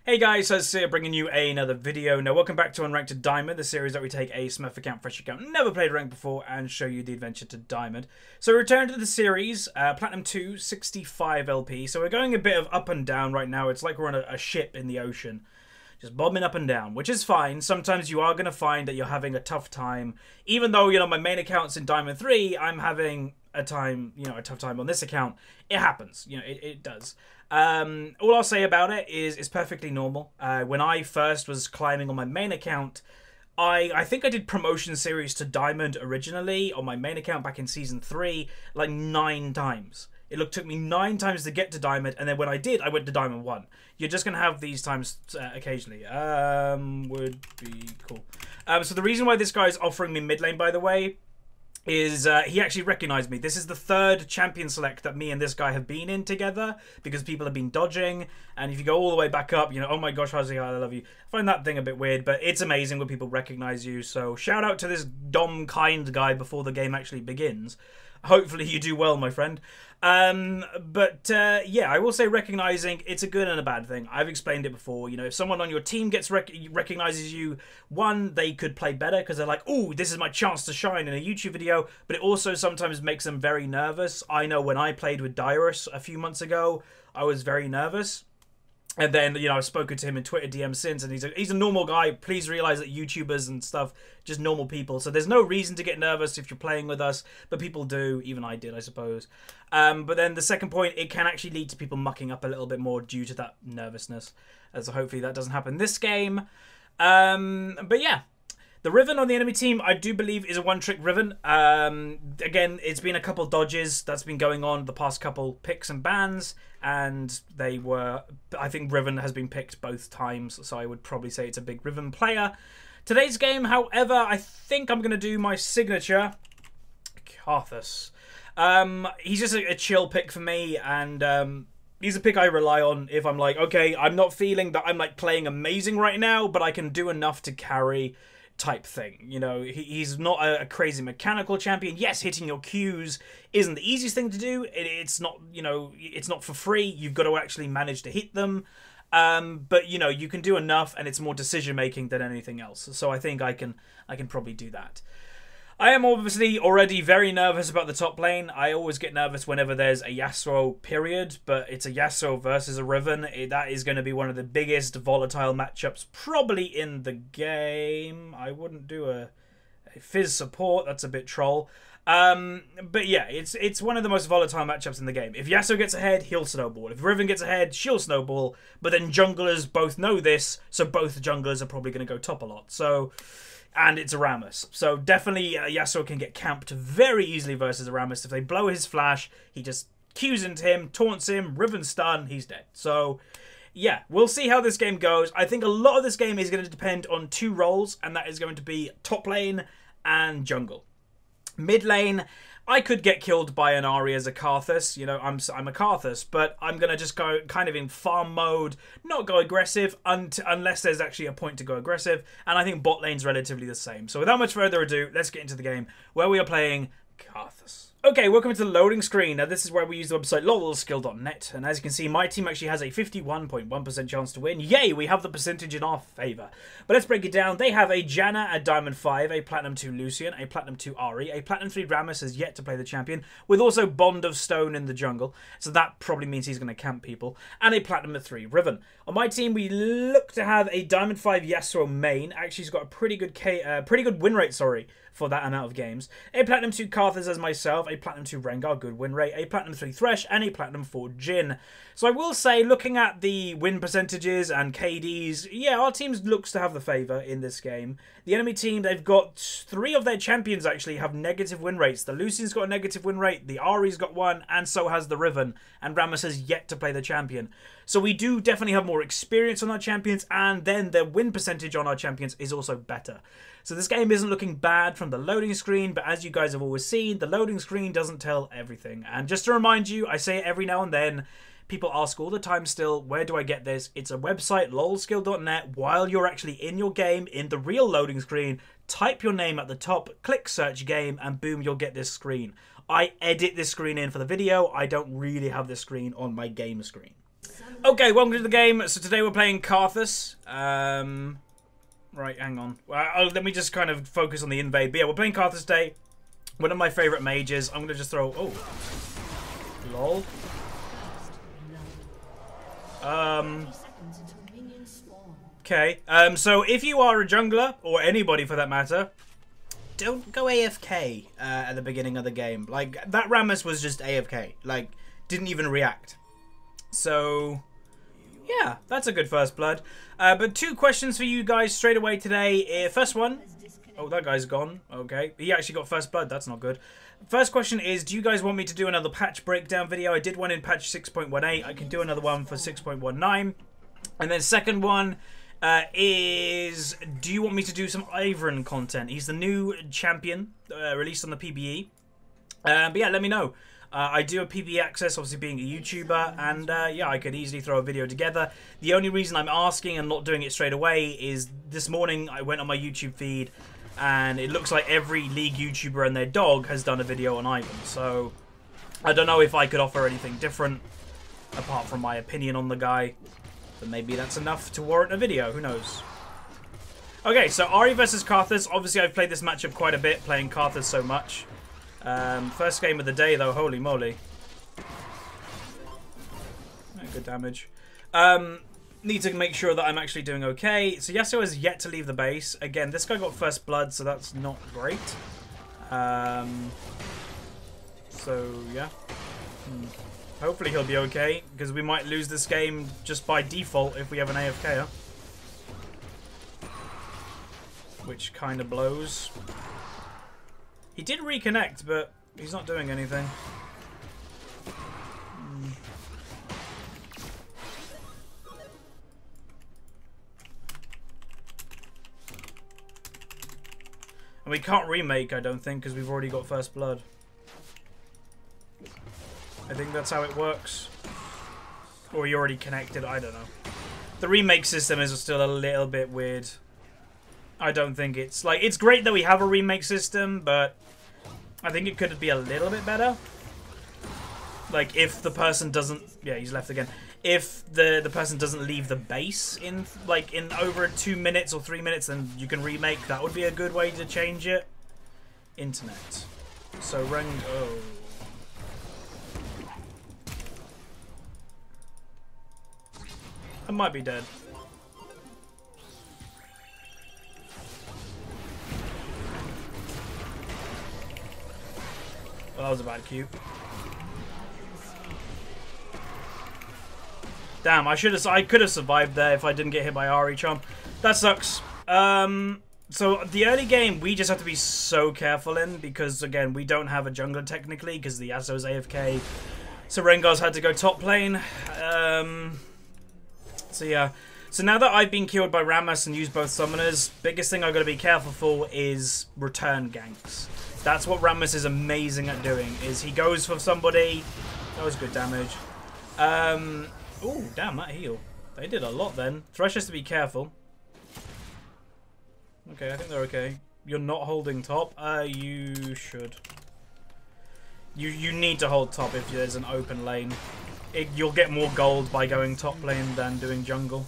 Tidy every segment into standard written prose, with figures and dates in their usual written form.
Hey guys, so Seer bringing you another video. Now welcome back to Unranked Diamond, the series that we take a Smurf account, fresh account, never played ranked before, and show you the adventure to Diamond. So return to the series, Platinum 2, 65 LP. So we're going a bit of up and down right now. It's like we're on a ship in the ocean. Just bobbing up and down, which is fine. Sometimes you are going to find that you're having a tough time. Even though, you know, my main account's in Diamond 3, I'm having a tough time on this account. It happens. You know, it does. All I'll say about it is it's perfectly normal. When I first was climbing on my main account, I think I did promotion series to Diamond originally on my main account back in Season 3, like 9 times. It took me 9 times to get to Diamond, and then when I did, I went to Diamond 1. You're just going to have these times occasionally. Would be cool. So the reason why this guy is offering me mid lane, by the way, is he actually recognized me. This is the 3rd champion select that me and this guy have been in together because people have been dodging. And if you go all the way back up, you know, oh my gosh, Hazi, I love you. I find that thing a bit weird, but it's amazing when people recognize you. So shout out to this Dom kind guy before the game actually begins. Hopefully you do well, my friend. Yeah, I will say recognizing, it's a good and a bad thing. I've explained it before. You know, if someone on your team recognizes you, one, they could play better because they're like, oh, this is my chance to shine in a YouTube video. But it also sometimes makes them very nervous. I know when I played with Dyrus a few months ago, I was very nervous. And then, you know, I've spoken to him in Twitter DM since, and he's a normal guy. Please realize that YouTubers and stuff, just normal people. So there's no reason to get nervous if you're playing with us, but people do. Even I did, I suppose. But then the second point, it can actually lead to people mucking up a little bit more due to that nervousness. So hopefully that doesn't happen this game. But yeah. The Riven on the enemy team, I do believe, is a one-trick Riven. Again, it's been a couple dodges that's been going on the past couple picks and bans, and they were... I think Riven has been picked both times, so I would probably say it's a big Riven player. Today's game, however, I think I'm going to do my signature, Karthus. He's just a chill pick for me, and... he's a pick I rely on if I'm like, okay, I'm not feeling that I'm like playing amazing right now, but I can do enough to carry... type thing. You know, he's not a crazy mechanical champion. Yes, hitting your Qs isn't the easiest thing to do. It's not, you know, it's not for free. You've got to actually manage to hit them. But you know, you can do enough, and it's more decision making than anything else. So I think I can probably do that. I am obviously already very nervous about the top lane. I always get nervous whenever there's a Yasuo period, but it's a Yasuo versus a Riven. That is going to be one of the biggest volatile matchups probably in the game. I wouldn't do a Fizz support. That's a bit troll. But yeah, it's one of the most volatile matchups in the game. If Yasuo gets ahead, he'll snowball. If Riven gets ahead, she'll snowball. But then junglers both know this, so both junglers are probably going to go top a lot. So... and it's a Rammus. So definitely Yasuo can get camped very easily versus a Rammus. If they blow his flash, he just Qs into him, taunts him, Riven stun, he's dead. So yeah, we'll see how this game goes. I think a lot of this game is going to depend on 2 roles, and that is going to be top lane and jungle. Mid lane, I could get killed by an Ahri as a Karthus. You know, I'm a Karthus, but I'm going to just go kind of in farm mode, not go aggressive unless there's actually a point to go aggressive. And I think bot lane's relatively the same. So without much further ado, let's get into the game where we are playing Karthus. Okay, welcome to the loading screen. Now, this is where we use the website lolskill.net. And as you can see, my team actually has a 51.1% chance to win. Yay, we have the percentage in our favour. But let's break it down. They have a Janna at Diamond 5, a Platinum 2 Lucian, a Platinum 2 Ahri, a Platinum 3 Rammus has yet to play the champion, with also Bond of Stone in the jungle. So that probably means he's going to camp people. And a Platinum 3 Riven. On my team, we look to have a Diamond 5 Yasuo main. Actually, he's got a pretty good win rate, for that amount of games. A Platinum 2 Karthus as myself, a Platinum 2 Rengar, good win rate, a Platinum 3 Thresh, and a Platinum 4 Jhin. So I will say, looking at the win percentages and KDs, yeah, our team looks to have the favour in this game. The enemy team, they've got 3 of their champions actually have negative win rates. The Lucian's got a negative win rate, the Ahri's got 1, and so has the Riven, and Rammus has yet to play the champion. So we do definitely have more experience on our champions, and then the win percentage on our champions is also better. So this game isn't looking bad from the loading screen, but as you guys have always seen, the loading screen doesn't tell everything. And just to remind you, I say it every now and then, people ask all the time still, where do I get this? It's a website, lolskill.net. While you're actually in your game, in the real loading screen, type your name at the top, click search game, and boom, you'll get this screen. I edit this screen in for the video. I don't really have this screen on my game screen. Okay, welcome to the game. So today we're playing Karthus. Right, hang on. Let me just kind of focus on the invade. But yeah, we're playing Karthus today. One of my favourite mages. I'm going to just throw... Oh. Lol. Okay. So if you are a jungler, or anybody for that matter, don't go AFK at the beginning of the game. Like, that Rammus was just AFK. Like, didn't even react. So... yeah, that's a good first blood. But 2 questions for you guys straight away today. First one. Oh, that guy's gone. Okay. He actually got first blood. That's not good. First question is, do you guys want me to do another patch breakdown video? I did one in patch 6.18. I can do another one for 6.19. And then second one is, do you want me to do some Ivern content? He's the new champion released on the PBE. But yeah, let me know. I do a PBE access, obviously being a YouTuber, and yeah, I could easily throw a video together. The only reason I'm asking and not doing it straight away is this morning I went on my YouTube feed, and it looks like every League YouTuber and their dog has done a video on Ivern. So I don't know if I could offer anything different, apart from my opinion on the guy. But maybe that's enough to warrant a video, who knows. Okay, so Ahri versus Karthus. Obviously I've played this matchup quite a bit, playing Karthus so much. First game of the day though, holy moly. Good damage. Need to make sure that I'm actually doing okay. So Yasuo has yet to leave the base. Again, this guy got first blood, so that's not great. So yeah. Hopefully he'll be okay, because we might lose this game just by default if we have an AFK. Which kind of blows. He did reconnect, but he's not doing anything. And we can't remake, I don't think, because we've already got first blood. I think that's how it works. Or you already connected, I don't know. The remake system is still a little bit weird. I don't think it's... like, it's great that we have a remake system, but I think it could be a little bit better. Like, if the person doesn't... yeah, he's left again. If the person doesn't leave the base in, like, in over 2 minutes or 3 minutes, then you can remake. That would be a good way to change it. Internet. So, oh. I might be dead. Well, that was a bad cue. Damn, I could have survived there if I didn't get hit by Ahri Charm. That sucks. So the early game we just have to be so careful in, because again we don't have a jungler technically because the Yasuo's AFK. So Rengar's had to go top lane. So yeah. So now that I've been killed by Rammus and used both summoners, biggest thing I've got to be careful for is return ganks. That's what Rammus is amazing at doing, is he goes for somebody. That was good damage. Oh, damn, that heal. They did a lot then. Thresh has to be careful. Okay, I think they're okay. You're not holding top? You should. You need to hold top if there's an open lane. You'll get more gold by going top lane than doing jungle.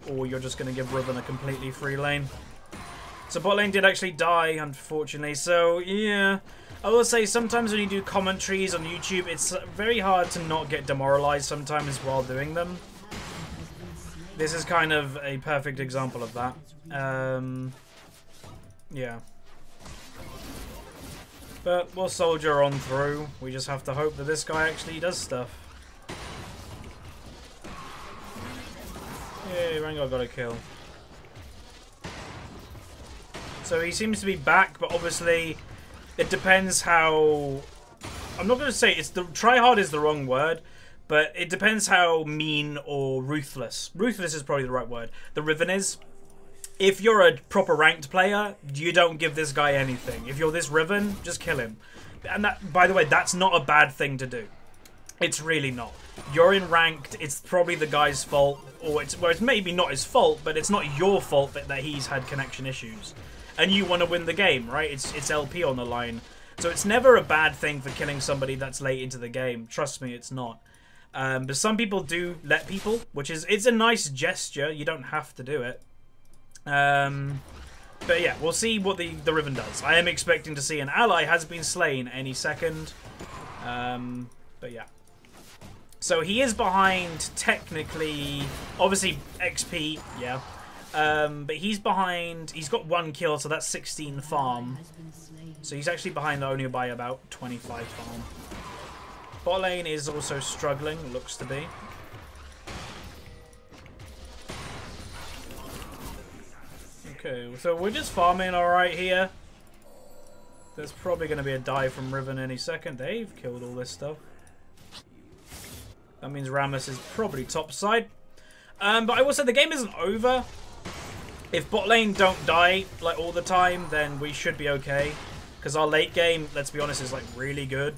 Or you're just going to give Riven a completely free lane. So bot lane did actually die, unfortunately. So, yeah. I will say, sometimes when you do commentaries on YouTube, it's very hard to not get demoralized sometimes while doing them. This is kind of a perfect example of that. Yeah. But we'll soldier on through. We just have to hope that this guy actually does stuff. Yay, Rengar got a kill. So he seems to be back, but obviously it depends how... I'm not going to say it's the... tryhard is the wrong word, but it depends how mean or ruthless. Ruthless is probably the right word. The Riven is. If you're a proper ranked player, you don't give this guy anything. If you're this Riven, just kill him. And that, by the way, that's not a bad thing to do. It's really not. You're in ranked, it's probably the guy's fault, or it's maybe not his fault, but it's not your fault that he's had connection issues. And you want to win the game, right? It's LP on the line. So it's never a bad thing for killing somebody that's late into the game. Trust me, it's not. But some people do let people, which is, it's a nice gesture. You don't have to do it. But yeah, we'll see what the Riven does. I am expecting to see an ally has been slain any second. But yeah. So he is behind, technically, obviously XP, yeah. But he's behind, he's got 1 kill, so that's 16 farm. So he's actually behind only by about 25 farm. Bot lane is also struggling, looks to be. Okay, so we're just farming alright here. There's probably going to be a dive from Riven any second. They've killed all this stuff. That means Rammus is probably top side. But I will say the game isn't over. If bot lane don't die like all the time, then we should be okay. Because our late game, let's be honest, is like really good.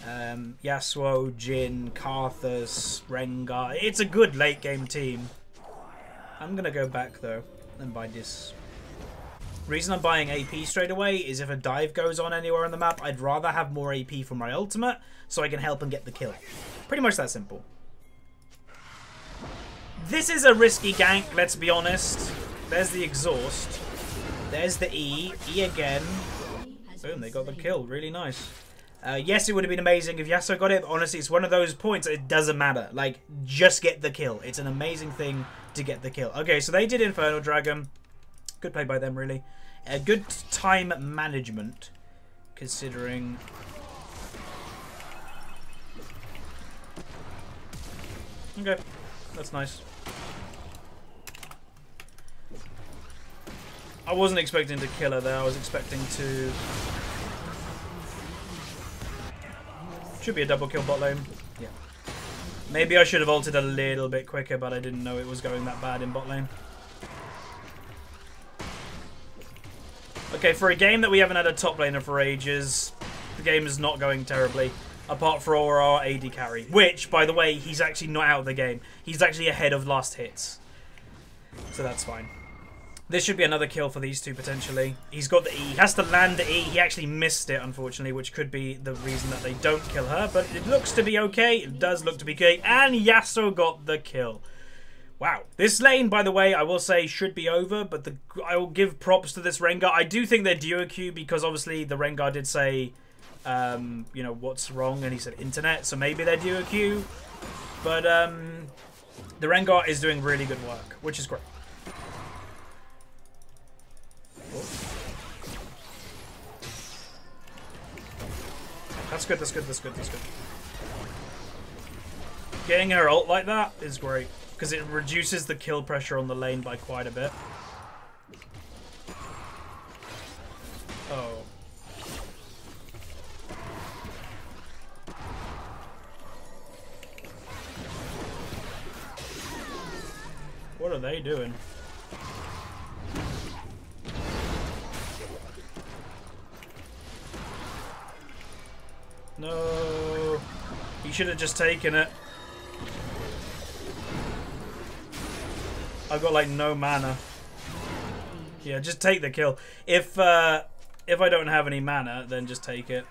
Yasuo, Jhin, Karthus, Rengar. It's a good late game team. I'm going to go back though and buy this. Reason I'm buying AP straight away is if a dive goes on anywhere on the map, I'd rather have more AP for my ultimate so I can help and get the kill. Pretty much that simple. This is a risky gank, let's be honest. There's the exhaust. There's the E. E again. Boom, they got the kill. Really nice. Yes, it would have been amazing if Yasuo got it, but honestly, it's one of those points, it doesn't matter. Like, just get the kill. It's an amazing thing to get the kill. Okay, so they did Infernal Dragon. Good play by them, really. Good time management, considering... Okay, that's nice. I wasn't expecting to kill her there. I was expecting to... Should be a double kill bot lane. Yeah. Maybe I should have ulted a little bit quicker, but I didn't know it was going that bad in bot lane. Okay, for a game that we haven't had a top laner for ages, the game is not going terribly. Apart from our AD carry. Which, by the way, he's actually not out of the game. He's actually ahead of last hits. So that's fine. This should be another kill for these two, potentially. He's got the E. He has to land the E. He actually missed it, unfortunately, which could be the reason that they don't kill her. But it looks to be okay. It does look to be okay. And Yasuo got the kill. Wow. This lane, by the way, I will say should be over. But I will give props to this Rengar. I do think they're duo queue because, obviously, the Rengar did say... you know, what's wrong? And he said internet. So maybe they're duo queue. But the Rengar is doing really good work, which is great. That's good, that's good, that's good, that's good. Getting her ult like that is great, because it reduces the kill pressure on the lane by quite a bit. Oh. What are they doing? No, he should have just taken it. I've got like no mana. Yeah, just take the kill. If I don't have any mana, then just take it.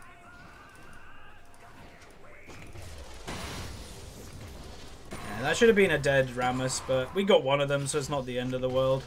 Yeah, that should have been a dead Rammus, but we got one of them, so it's not the end of the world.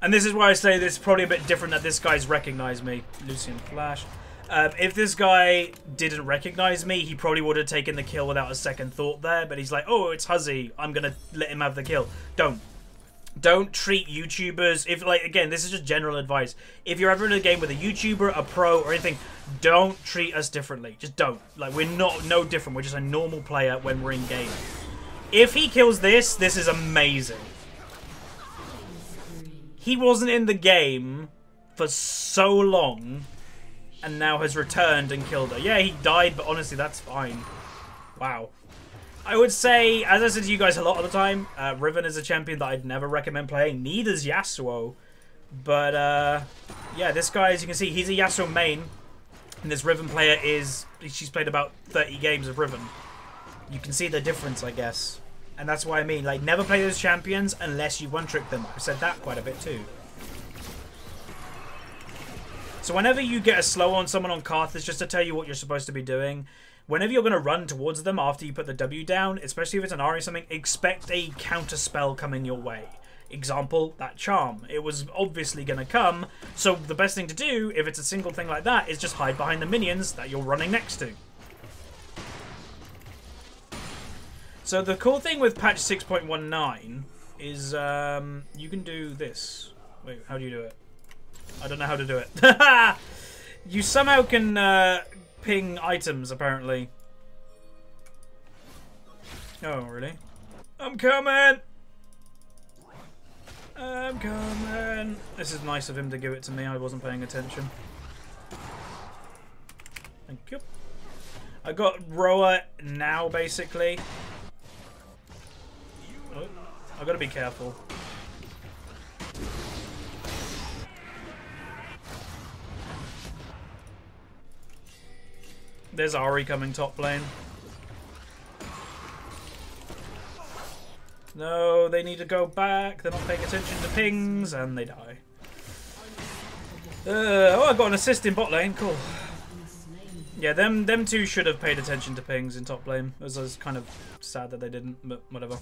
And this is why I say this is probably a bit different that this guy's recognized me. Lucian Flash. If this guy didn't recognize me, he probably would have taken the kill without a second thought there. But he's like, oh, it's Huzzy. I'm going to let him have the kill. Don't treat YouTubers... If, like, again, this is just general advice. If you're ever in a game with a YouTuber, a pro, or anything, don't treat us differently. Just don't. Like, we're no different. We're just a normal player when we're in game. If he kills this is amazing. He wasn't in the game for so long and now has returned and killed her. Yeah, he died, but honestly, that's fine. Wow. I would say, as I said to you guys a lot of the time, Riven is a champion that I'd never recommend playing. Neither's Yasuo. But, yeah, this guy, as you can see, he's a Yasuo main. And this Riven player she's played about 30 games of Riven. You can see the difference, I guess. And that's why I mean, like, never play those champions unless you one-trick them. I've said that quite a bit too. So whenever you get a slow on someone on Karthus, just to tell you what you're supposed to be doing, whenever you're going to run towards them after you put the W down, especially if it's an Ahri or something, expect a counter spell coming your way. Example, that charm. It was obviously going to come, so the best thing to do, if it's a single thing like that, is just hide behind the minions that you're running next to. So the cool thing with patch 6.19 is you can do this. Wait, how do you do it? I don't know how to do it. You somehow can ping items, apparently. Oh, really? I'm coming! I'm coming! This is nice of him to give it to me. I wasn't paying attention. Thank you. I got Roa now, basically. Oh, I've got to be careful. There's Ahri coming top lane. No, they need to go back. They're not paying attention to pings, and they die. Oh, I got an assist in bot lane. Cool. Yeah, them two should have paid attention to pings in top lane. It was kind of sad that they didn't, but whatever.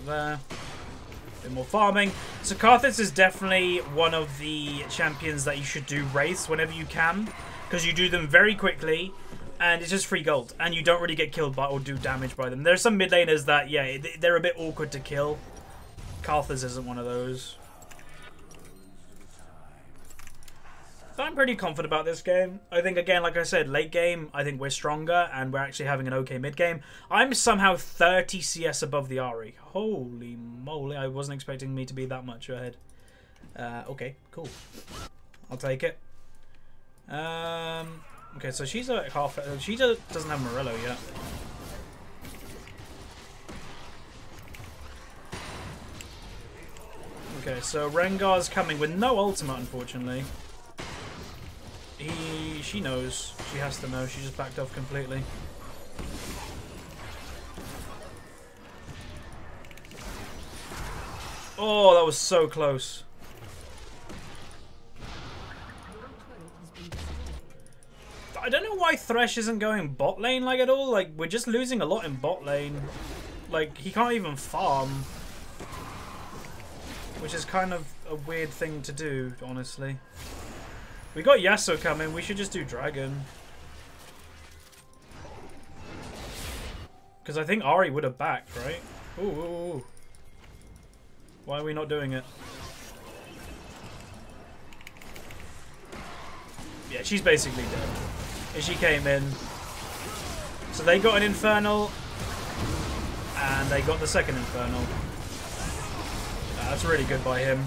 There. A bit more farming. So Karthus is definitely one of the champions that you should do wraiths whenever you can, because you do them very quickly and it's just free gold and you don't really get killed by or do damage by them. There's some mid laners that, yeah, they're a bit awkward to kill. Karthus isn't one of those. But I'm pretty confident about this game. I think, again, like I said, late game, I think we're stronger and we're actually having an okay mid game. I'm somehow 30 CS above the Ahri. Holy moly, I wasn't expecting me to be that much ahead. Okay, cool. I'll take it. Okay, so she's at half. She doesn't have Morello yet. Okay, so Rengar's coming with no ultimate, unfortunately. She knows. She has to know. She just backed off completely. Oh, that was so close. I don't know why Thresh isn't going bot lane like at all. Like, we're just losing a lot in bot lane. Like, he can't even farm. Which is kind of a weird thing to do, honestly. We got Yasuo coming. We should just do Dragon. Because I think Ahri would have backed, right? Ooh, ooh, ooh. Why are we not doing it? Yeah, she's basically dead. And she came in. So they got an Infernal. And they got the second Infernal. That's really good by him.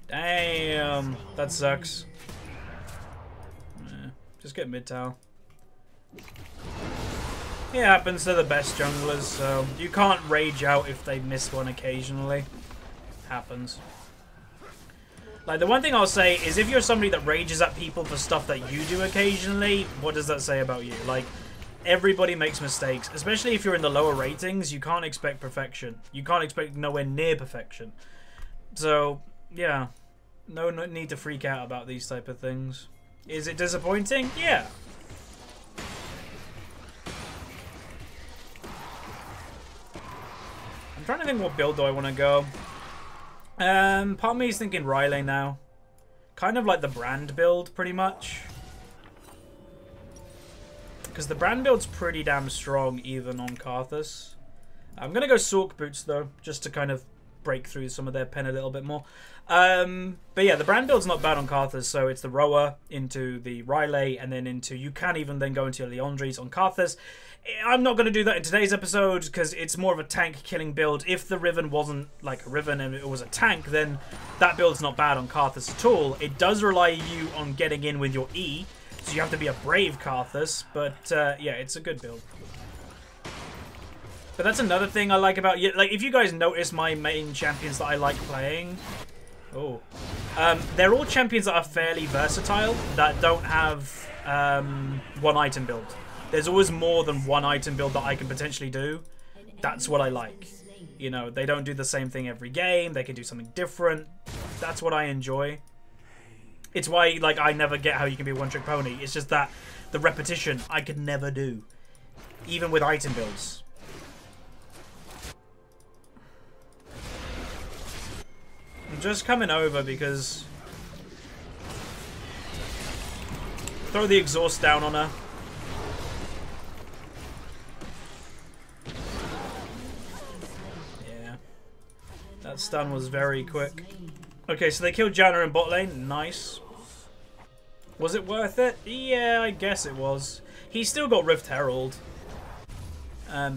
Damn. That sucks. Just get mid tower. It happens to the best junglers, so you can't rage out if they miss one occasionally. Happens. Like, the one thing I'll say is if you're somebody that rages at people for stuff that you do occasionally, what does that say about you? Like, everybody makes mistakes, especially if you're in the lower ratings. You can't expect perfection. You can't expect nowhere near perfection. So, yeah. No need to freak out about these type of things. Is it disappointing? Yeah. I'm trying to think what build do I want to go. Part of me is thinking Rylai now. Kind of like the Brand build, pretty much. Because the Brand build's pretty damn strong, even on Karthus. I'm going to go Sork Boots, though, just to kind of break through some of their pen a little bit more. But yeah, the Brand build's not bad on Karthus, so it's the Roa into the Rylai, and then into... You can even then go into your Liandry's on Karthus. I'm not going to do that in today's episode, because it's more of a tank-killing build. If the Riven wasn't like a Riven and it was a tank, then that build's not bad on Karthus at all. It does rely you on getting in with your E, so you have to be a brave Karthus, but yeah, it's a good build. But that's another thing I like about... Like, if you guys notice my main champions that I like playing... Oh. They're all champions that are fairly versatile, that don't have one item build. there's always more than one item build that I can potentially do. That's what I like. You know, they don't do the same thing every game. They can do something different. That's what I enjoy. It's why, like, I never get how you can be a one-trick pony. It's just that the repetition I could never do, even with item builds. I'm just coming over because throw the exhaust down on her. Yeah, that stun was very quick. Okay, so they killed Janna in bot lane. Nice. Was it worth it? Yeah, I guess it was. He's still got Rift Herald.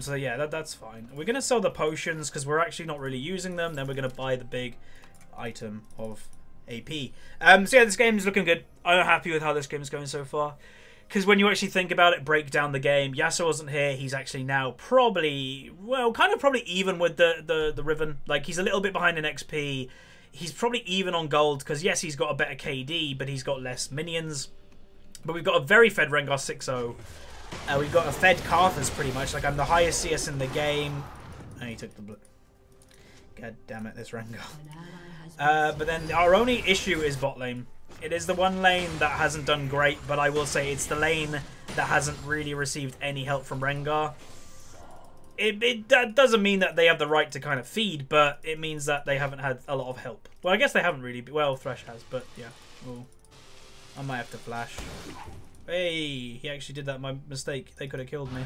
So yeah, that's fine. We're going to sell the potions because we're actually not really using them. Then we're going to buy the big item of AP. So yeah, this game is looking good. I'm happy with how this game is going so far. Because when you actually think about it, break down the game, Yasuo wasn't here. He's actually now probably, well, kind of probably even with the Riven. Like, he's a little bit behind in XP. He's probably even on gold because, yes, he's got a better KD, but he's got less minions. But we've got a very fed Rengar 6-0. We've got a fed Karthus pretty much. Like, I'm the highest CS in the game. And he took the blue. God damn it, this Rengar. But then our only issue is bot lane. It is the one lane that hasn't done great, but I will say it's the lane that hasn't really received any help from Rengar. That doesn't mean that they have the right to kind of feed, but it means that they haven't had a lot of help. Well, I guess they haven't really. Well, Thresh has, but yeah. Ooh. I might have to flash. Hey, he actually did that. My mistake. They could have killed me.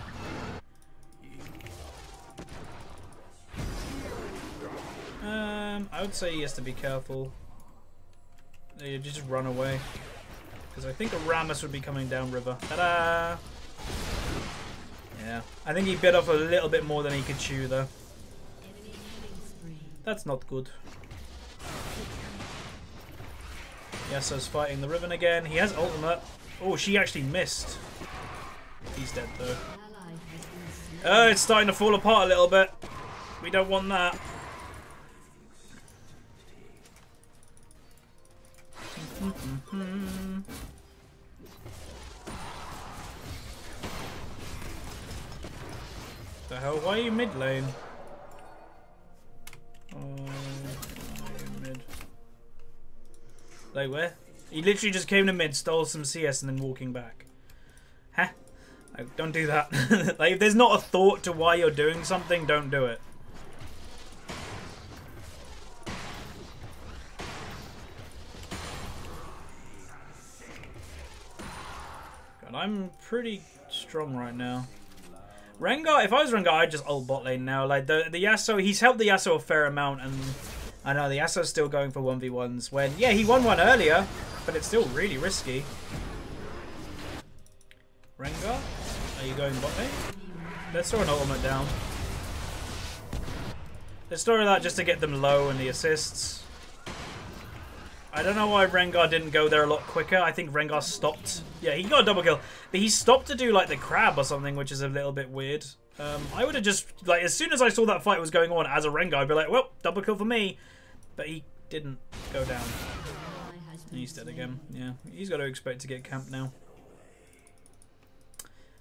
I would say he has to be careful. You just run away. Because I think a Rammus would be coming down river. Ta-da! Yeah, I think he bit off a little bit more than he could chew, though. That's not good. Yasuo's fighting the Riven again. He has ultimate. Oh, she actually missed. He's dead, though. Oh, it's starting to fall apart a little bit. We don't want that. The hell? Why are you mid lane? Why are you mid? Like where? He literally just came to mid, stole some CS, and then walking back. Huh? Like, don't do that. Like, if there's not a thought to why you're doing something, don't do it. God, I'm pretty strong right now. Rengar, if I was Rengar, I'd just ult bot lane now. Like, the Yasuo, he's helped the Yasuo a fair amount, and I know the Yasuo's still going for 1v1s when, yeah, he won one earlier, but it's still really risky. Rengar, are you going bot lane? Let's throw an ultimate down. Let's throw that just to get them low and the assists. I don't know why Rengar didn't go there a lot quicker. I think Rengar stopped. Yeah, he got a double kill. But he stopped to do, like, the crab or something, which is a little bit weird. I would have just, like, as soon as I saw that fight was going on as a Rengar, I'd be like, well, double kill for me. But he didn't go down. He's dead again. Yeah, he's got to expect to get camped now.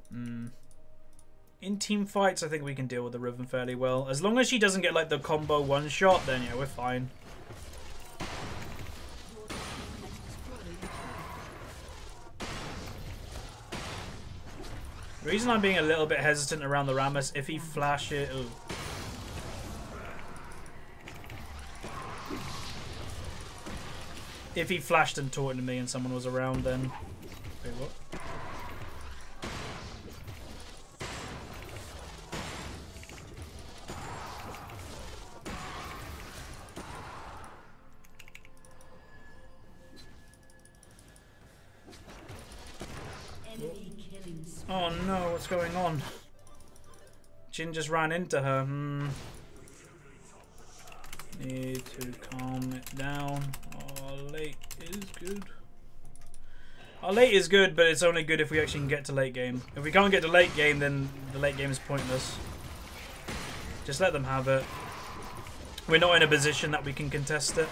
In team fights, I think we can deal with the Riven fairly well. As long as she doesn't get, like, the combo one-shot, then, yeah, we're fine. The reason I'm being a little bit hesitant around the Rammus, if he flash it... Ooh. If he flashed and taunted me and someone was around, then... Wait, what? Oh no, what's going on? Jhin just ran into her. Need to calm it down. Our late is good. Our late is good, but it's only good if we actually can get to late game. If we can't get to late game, then the late game is pointless. Just let them have it. We're not in a position that we can contest it.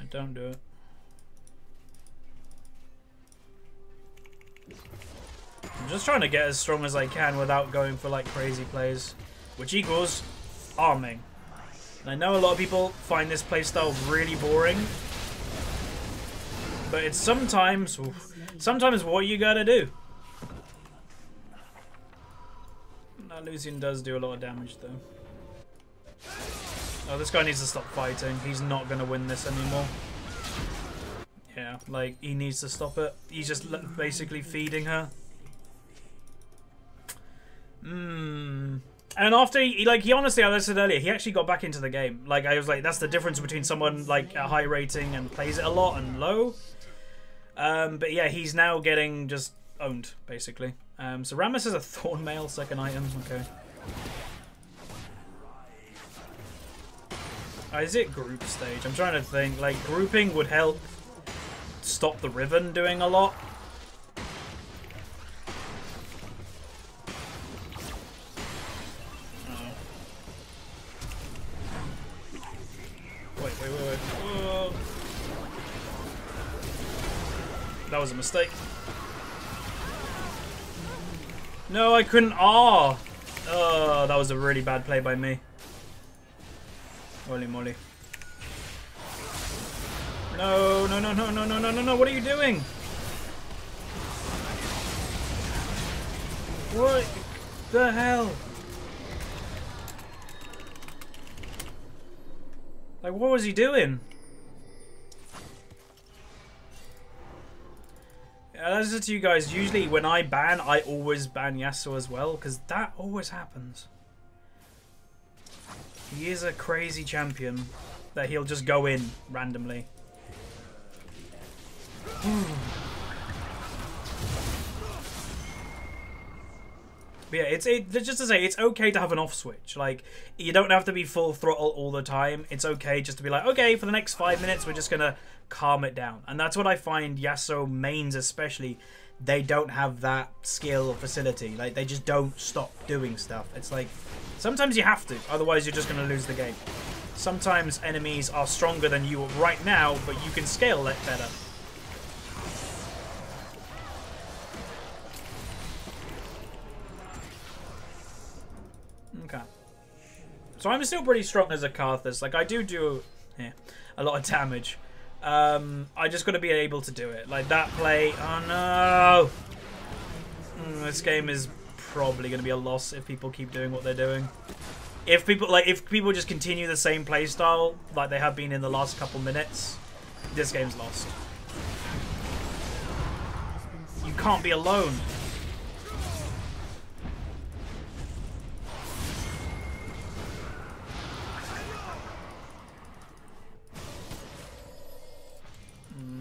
Don't do it. just trying to get as strong as I can without going for like crazy plays, which equals arming. And I know a lot of people find this playstyle really boring, but it's sometimes what you gotta do. That Lucian does do a lot of damage though. Oh, this guy needs to stop fighting. He's not gonna win this anymore. Yeah, like, he needs to stop it. He's just basically feeding her. And after he honestly, as I said earlier, he actually got back into the game. Like, I was like, that's the difference between someone, like, a high rating and plays it a lot and low. But yeah, he's now getting just owned, basically. So Rammus is a Thornmail second item. Okay. Is it group stage? I'm trying to think. Like, grouping would help stop the Riven doing a lot. Wait. Whoa. That was a mistake. No, I couldn't. Oh, that was a really bad play by me. Holy moly. No. What are you doing? What the hell? Like, what was he doing? As I said to you guys, usually when I ban, I always ban Yasuo as well, because that always happens. He is a crazy champion that he'll just go in randomly. But yeah, just to say, it's okay to have an off switch. Like, you don't have to be full throttle all the time. It's okay just to be like, okay, for the next 5 minutes, we're just gonna calm it down. And that's what I find Yasuo mains especially, they don't have that skill or facility. Like, they just don't stop doing stuff. It's like, sometimes you have to, otherwise you're just gonna lose the game. Sometimes enemies are stronger than you right now, but you can scale that better. Okay. So I'm still pretty strong as a Karthus. Like, I do a lot of damage. I just got to be able to do it. Like, that play... Oh, no! This game is probably going to be a loss if people keep doing what they're doing. If people just continue the same playstyle like they have been in the last couple minutes, this game's lost. You can't be alone.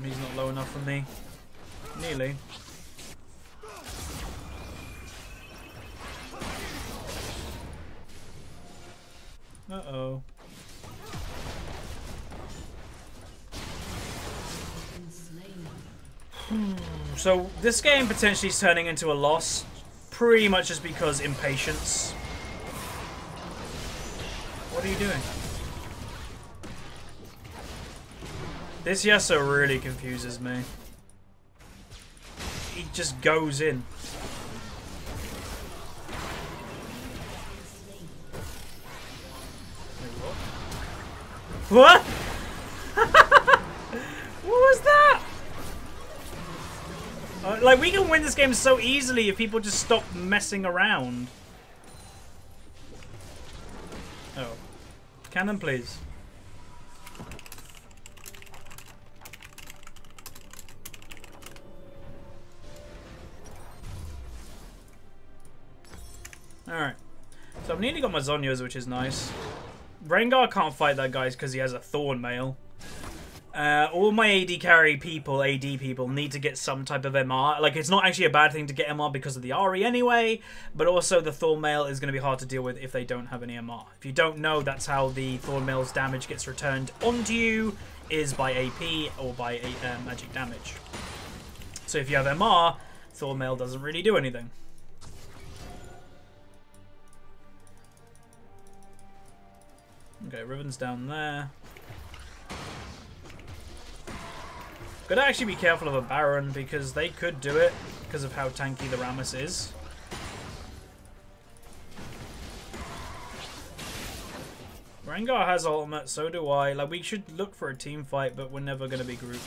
He's not low enough for me. Nearly. Uh-oh. So this game potentially is turning into a loss, pretty much just because impatience. What are you doing? This Yasuo really confuses me. He just goes in. What? What was that? Like, we can win this game so easily if people just stop messing around. Oh. Cannon, please. Alright. So I've nearly got my Zhonya's, which is nice. Rengar can't fight that guy because he has a Thornmail. All my AD people need to get some type of MR. Like, it's not actually a bad thing to get MR because of the Ahri anyway, but also the Thornmail is going to be hard to deal with if they don't have any MR. If you don't know, that's how the Thornmail's damage gets returned onto you, is by AP or by magic damage. So if you have MR, Thornmail doesn't really do anything. Okay, Riven's down there. Gotta actually be careful of a Baron because they could do it. because of how tanky the Rammus is. Rengar has ultimate, so do I. Like, we should look for a team fight, but we're never going to be grouped.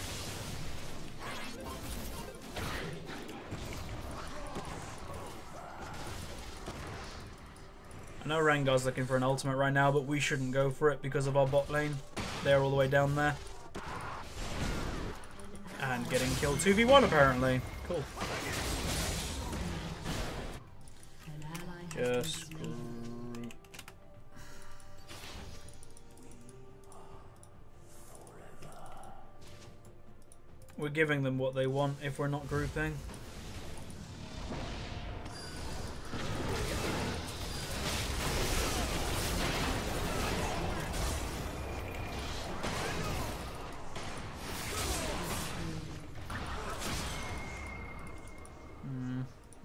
I know Rengar's looking for an ultimate right now, but we shouldn't go for it because of our bot lane. They're all the way down there. And getting killed 2v1 apparently. Cool. Just group. We're giving them what they want if we're not grouping.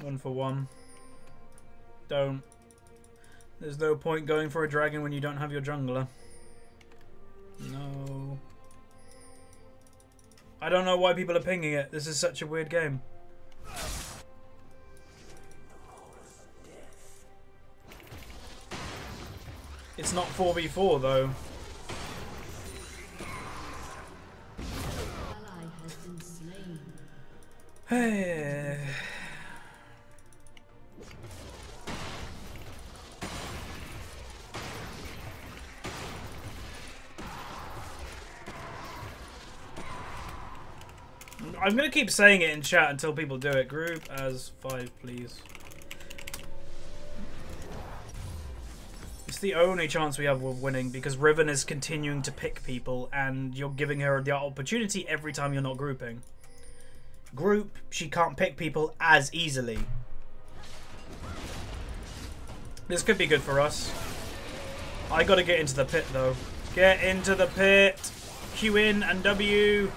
One for one. Don't. There's no point going for a dragon when you don't have your jungler. No. I don't know why people are pinging it. This is such a weird game. It's not 4v4 though. Hey. I'm going to keep saying it in chat until people do it. Group as 5, please. It's the only chance we have of winning because Riven is continuing to pick people and you're giving her the opportunity every time you're not grouping. Group, she can't pick people as easily. This could be good for us. I got to get into the pit though. Get into the pit. Q in and W.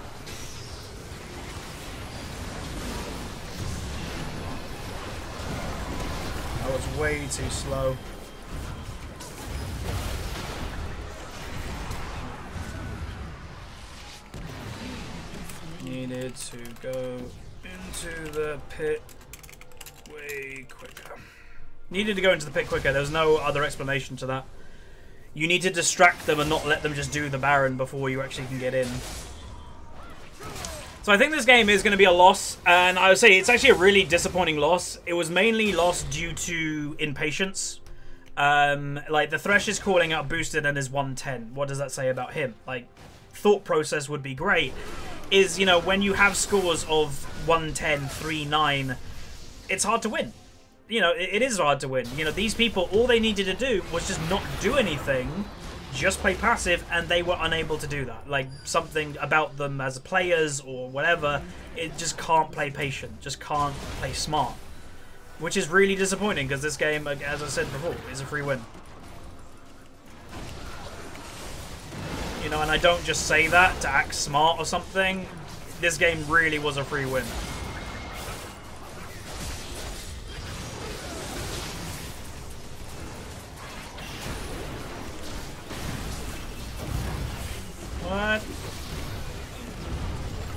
That was way too slow. Needed to go into the pit way quicker. Needed to go into the pit quicker. There's no other explanation to that. You need to distract them and not let them just do the Baron before you actually can get in. So I think this game is going to be a loss, and I would say it's actually a really disappointing loss. It was mainly lost due to impatience. Like, the Thresh is calling out boosted and is 110. What does that say about him? Like, thought process would be great. Is, you know, when you have scores of 110, 3-9, it's hard to win. You know, it is hard to win. You know, these people, all they needed to do was just not do anything, just play passive, and they were unable to do that. Like, something about them as players or whatever, it just can't play patient, just can't play smart. Which is really disappointing, because this game, as I said before, is a free win. You know, and I don't just say that to act smart or something. This game really was a free win. What?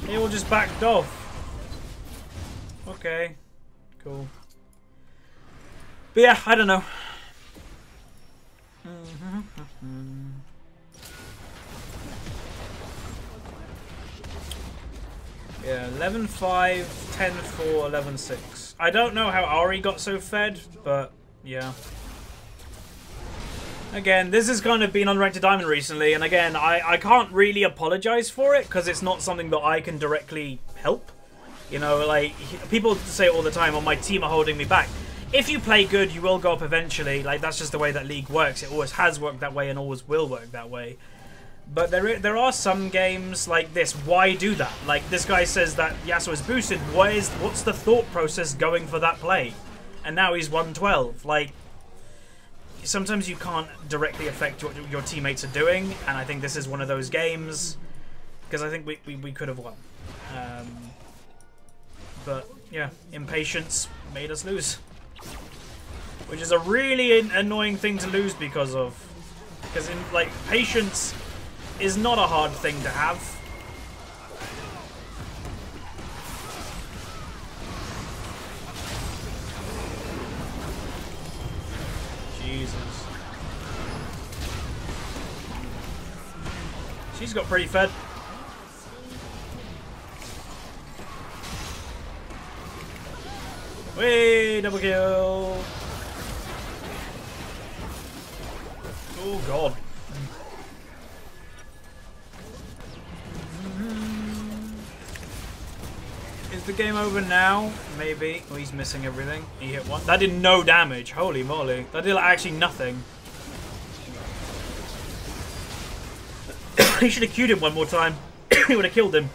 They all just backed off. Okay. Cool. But yeah, I don't know. Yeah, 11-5, 10-4, 11-6. I don't know how Ahri got so fed, but yeah. Again, this has kind of been on Ranked to Diamond recently, and again, I can't really apologize for it, because it's not something that I can directly help. You know, like, people say it all the time, oh, my team are holding me back. If you play good, you will go up eventually. Like, that's just the way that League works. It always has worked that way and always will work that way. But there are some games like this. Why do that? Like, this guy says that Yasuo is boosted. What's the thought process going for that play? And now he's 112. Like, sometimes you can't directly affect what your teammates are doing, and I think this is one of those games, because I think we could have won. But, yeah, impatience made us lose. Which is a really annoying thing to lose because of. Because, like, patience is not a hard thing to have. She's got pretty fed. Whee! Double kill! Oh god. Is the game over now? Maybe. Oh, he's missing everything. He hit one. That did no damage. Holy moly. That did actually nothing. He should have queued him one more time. He would have killed him.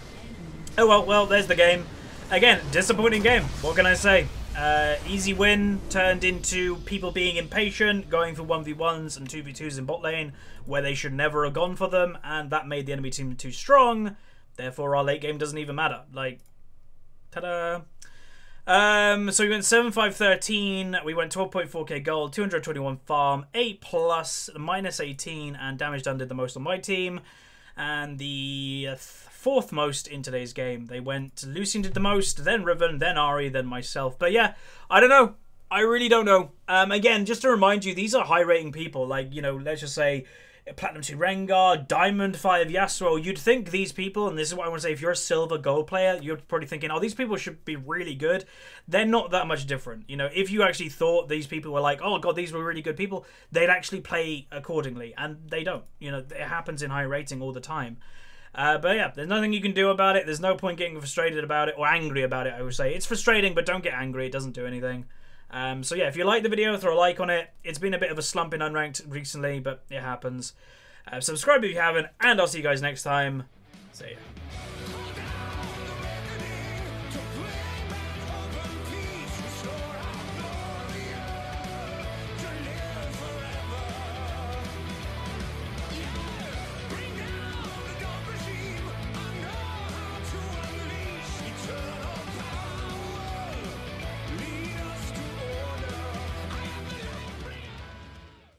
Oh well, there's the game. Again, disappointing game. What can I say? Easy win turned into people being impatient, going for 1v1s and 2v2s in bot lane, where they should never have gone for them, and that made the enemy team too strong. Therefore, our late game doesn't even matter. Like, ta-da! So we went 7-5-13, we went 12.4k gold, 221 farm, 8+, minus 18, and damage done did the most on my team. And the fourth most in today's game. They went, Lucian did the most, then Riven, then Ahri, then myself. But yeah, I don't know. I really don't know. Again, just to remind you, these are high rating people. Like, you know, let's just say Platinum 2 Rengar, Diamond 5 Yasuo. You'd think these people, and this is what I want to say, if you're a silver gold player, you're probably thinking, oh, these people should be really good. They're not that much different. You know, if you actually thought these people were like, oh god, these were really good people, they'd actually play accordingly, and they don't. You know, it happens in high rating all the time. But yeah, there's nothing you can do about it. There's no point getting frustrated about it, or angry about it, I would say. It's frustrating, but don't get angry. It doesn't do anything. So yeah, if you like the video, throw a like on it. It's been a bit of a slump in Unranked recently, but it happens. Subscribe if you haven't, and I'll see you guys next time. See ya.